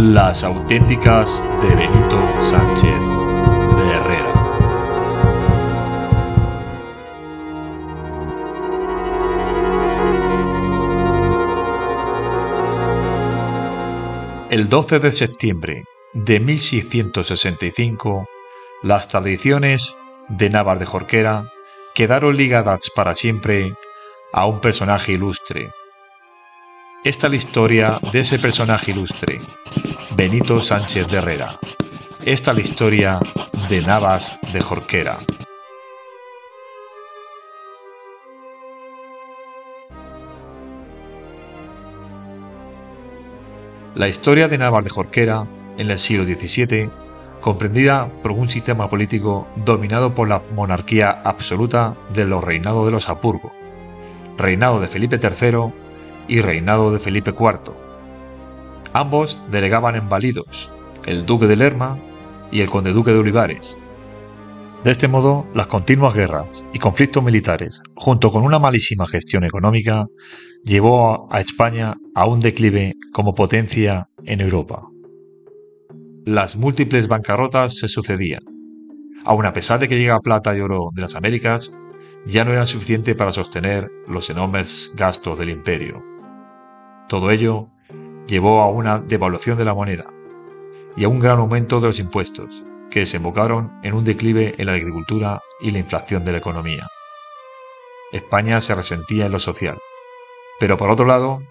Las auténticas de Benito Sánchez de Herrera. El 12 de septiembre de 1665, las tradiciones de Navas de Jorquera quedaron ligadas para siempre a un personaje ilustre. Esta es la historia de ese personaje ilustre, Benito Sánchez de Herrera. Esta es la historia de Navas de Jorquera. La historia de Navas de Jorquera en el siglo XVII, comprendida por un sistema político dominado por la monarquía absoluta de los reinados de los Habsburgo, reinado de Felipe III y reinado de Felipe IV. Ambos delegaban en validos, el duque de Lerma y el conde-duque de Olivares. De este modo, las continuas guerras y conflictos militares, junto con una malísima gestión económica, llevó a España a un declive como potencia en Europa. Las múltiples bancarrotas se sucedían. Aun a pesar de que llegaba plata y oro de las Américas, ya no eran suficientes para sostener los enormes gastos del imperio. Todo ello llevó a una devaluación de la moneda y a un gran aumento de los impuestos, que desembocaron en un declive en la agricultura y la inflación de la economía. España se resentía en lo social, pero por otro lado,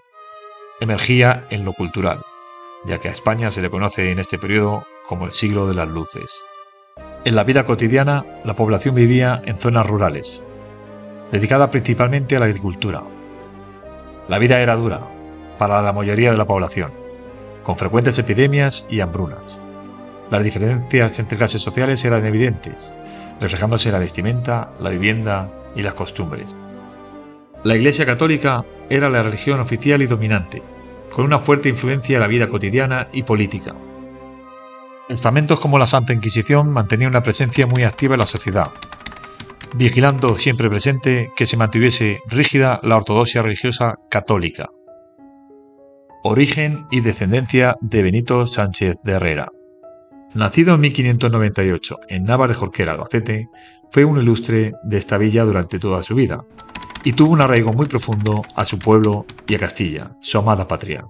emergía en lo cultural, ya que a España se le conoce en este periodo como el siglo de las luces. En la vida cotidiana, la población vivía en zonas rurales, dedicada principalmente a la agricultura. La vida era dura para la mayoría de la población, con frecuentes epidemias y hambrunas. Las diferencias entre clases sociales eran evidentes, reflejándose en la vestimenta, la vivienda y las costumbres. La Iglesia católica era la religión oficial y dominante, con una fuerte influencia en la vida cotidiana y política. Estamentos como la Santa Inquisición mantenían una presencia muy activa en la sociedad, vigilando siempre presente que se mantuviese rígida la ortodoxia religiosa católica. Origen y descendencia de Benito Sánchez de Herrera. Nacido en 1598 en Navas de Jorquera, Albacete, fue un ilustre de esta villa durante toda su vida y tuvo un arraigo muy profundo a su pueblo y a Castilla, su amada patria,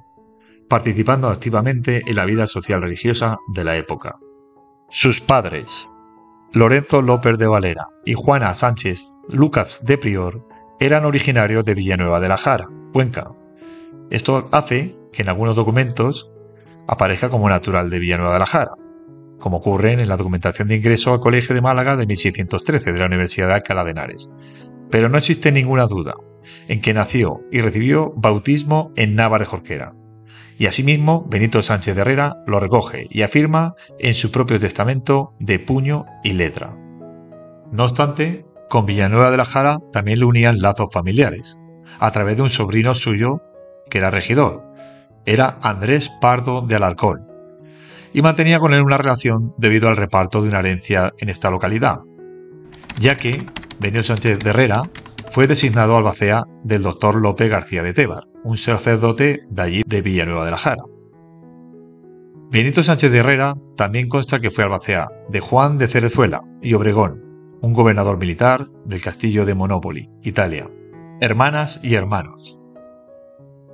participando activamente en la vida social religiosa de la época. Sus padres, Lorenzo López de Valera y Juana Sánchez Lucas de Prior, eran originarios de Villanueva de la Jara, Cuenca. Esto hace que en algunos documentos aparezca como natural de Villanueva de la Jara, como ocurre en la documentación de ingreso al Colegio de Málaga de 1613 de la Universidad de Alcalá de Henares. Pero no existe ninguna duda en que nació y recibió bautismo en Navas de Jorquera. Y asimismo, Benito Sánchez de Herrera lo recoge y afirma en su propio testamento de puño y letra. No obstante, con Villanueva de la Jara también le unían lazos familiares, a través de un sobrino suyo que era regidor. Era Andrés Pardo de Alarcón, y mantenía con él una relación debido al reparto de una herencia en esta localidad, ya que Benito Sánchez de Herrera fue designado albacea del doctor López García de Tebar, un sacerdote de allí de Villanueva de la Jara. Benito Sánchez de Herrera también consta que fue albacea de Juan de Cerezuela y Obregón, un gobernador militar del castillo de Monópoli, Italia. Hermanas y hermanos.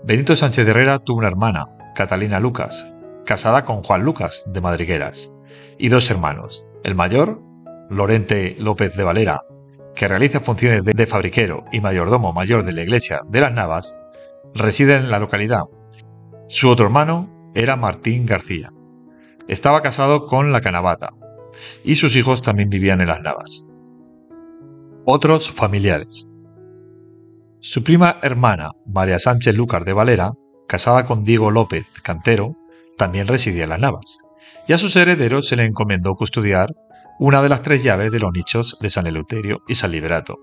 Benito Sánchez de Herrera tuvo una hermana, Catalina Lucas, casada con Juan Lucas de Madrigueras, y dos hermanos. El mayor, Lorente López de Valera, que realiza funciones de fabriquero y mayordomo mayor de la iglesia de las Navas, reside en la localidad. Su otro hermano era Martín García. Estaba casado con la Canavata, y sus hijos también vivían en las Navas. Otros familiares. Su prima hermana, María Sánchez Lucas de Valera, casada con Diego López Cantero, también residía en las Navas, y a sus herederos se le encomendó custodiar una de las 3 llaves de los nichos de San Eleuterio y San Liberato.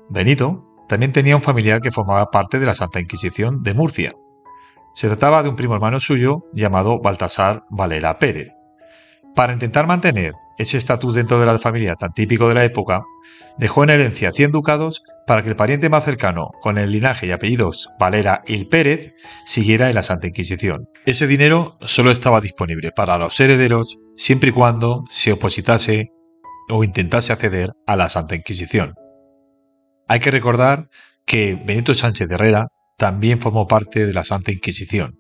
Benito también tenía un familiar que formaba parte de la Santa Inquisición de Murcia. Se trataba de un primo hermano suyo llamado Baltasar Valera Pérez, Para intentar mantener ese estatus dentro de la familia tan típico de la época, dejó en herencia 100 ducados para que el pariente más cercano, con el linaje y apellidos Valera y Pérez, siguiera en la Santa Inquisición. Ese dinero solo estaba disponible para los herederos siempre y cuando se opositase o intentase acceder a la Santa Inquisición. Hay que recordar que Benito Sánchez de Herrera también formó parte de la Santa Inquisición,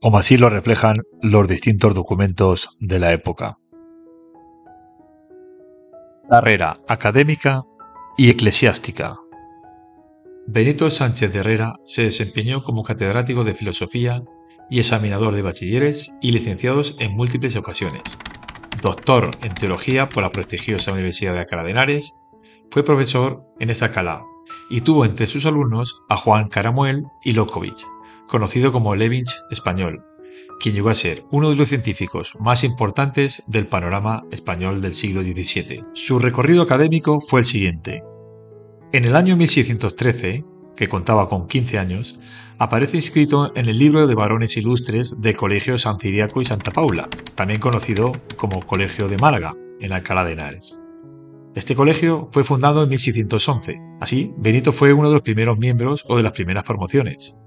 como así lo reflejan los distintos documentos de la época. Carrera académica y eclesiástica. Benito Sánchez de Herrera se desempeñó como catedrático de filosofía y examinador de bachilleres y licenciados en múltiples ocasiones. Doctor en teología por la prestigiosa Universidad de Alcalá de Henares, fue profesor en esta Alcalá y tuvo entre sus alumnos a Juan Caramuel y Lokovich, conocido como Leibniz español, quien llegó a ser uno de los científicos más importantes del panorama español del siglo XVII. Su recorrido académico fue el siguiente. En el año 1613, que contaba con 15 años, aparece inscrito en el libro de varones ilustres del Colegio San Ciriaco y Santa Paula, también conocido como Colegio de Málaga, en Alcalá de Henares. Este colegio fue fundado en 1611, así Benito fue uno de los primeros miembros o de las primeras promociones.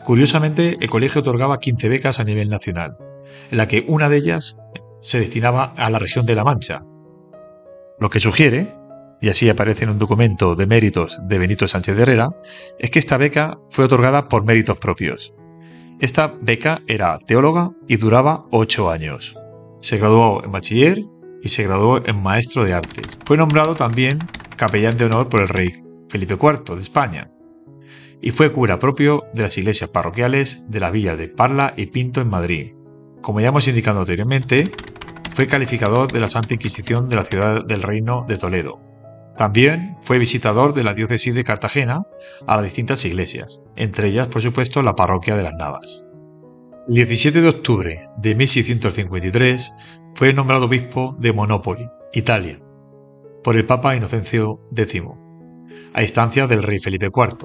Curiosamente, el colegio otorgaba 15 becas a nivel nacional, en la que una de ellas se destinaba a la región de La Mancha. Lo que sugiere, y así aparece en un documento de méritos de Benito Sánchez de Herrera, es que esta beca fue otorgada por méritos propios. Esta beca era teóloga y duraba 8 años. Se graduó en bachiller y se graduó en maestro de artes. Fue nombrado también capellán de honor por el rey Felipe IV de España y fue cura propio de las iglesias parroquiales de la villa de Parla y Pinto en Madrid. Como ya hemos indicado anteriormente, fue calificador de la Santa Inquisición de la ciudad del Reino de Toledo. También fue visitador de la diócesis de Cartagena a las distintas iglesias, entre ellas, por supuesto, la parroquia de las Navas. El 17 de octubre de 1653 fue nombrado obispo de Monopoli, Italia, por el Papa Inocencio X, a instancia del rey Felipe IV.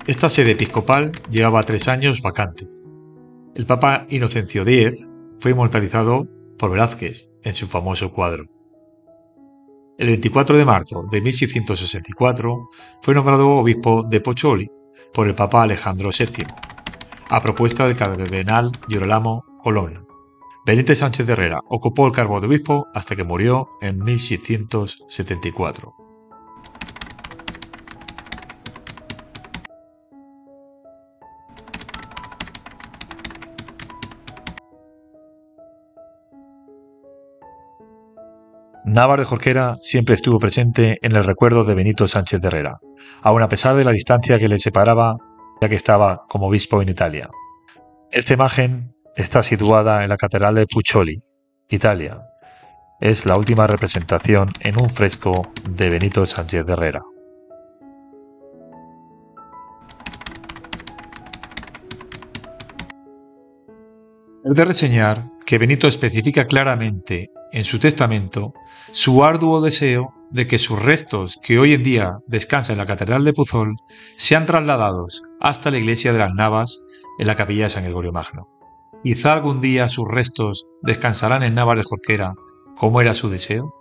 Esta sede episcopal llevaba 3 años vacante. El Papa Inocencio X fue inmortalizado por Velázquez en su famoso cuadro. El 24 de marzo de 1664 fue nombrado obispo de Pozzoli por el Papa Alejandro VII, a propuesta del cardenal Girolamo Colonna. Benito Sánchez de Herrera ocupó el cargo de obispo hasta que murió en 1674. Návar de Jorquera siempre estuvo presente en el recuerdo de Benito Sánchez de Herrera, aun a pesar de la distancia que le separaba ya que estaba como obispo en Italia. Esta imagen está situada en la Catedral de Puccioli, Italia. Es la última representación en un fresco de Benito Sánchez de Herrera. Es de reseñar que Benito especifica claramente en su testamento su arduo deseo de que sus restos, que hoy en día descansan en la Catedral de Puzol, sean trasladados hasta la iglesia de las Navas en la capilla de San Gregorio Magno. Quizá algún día sus restos descansarán en Návar de Jorquera, como era su deseo.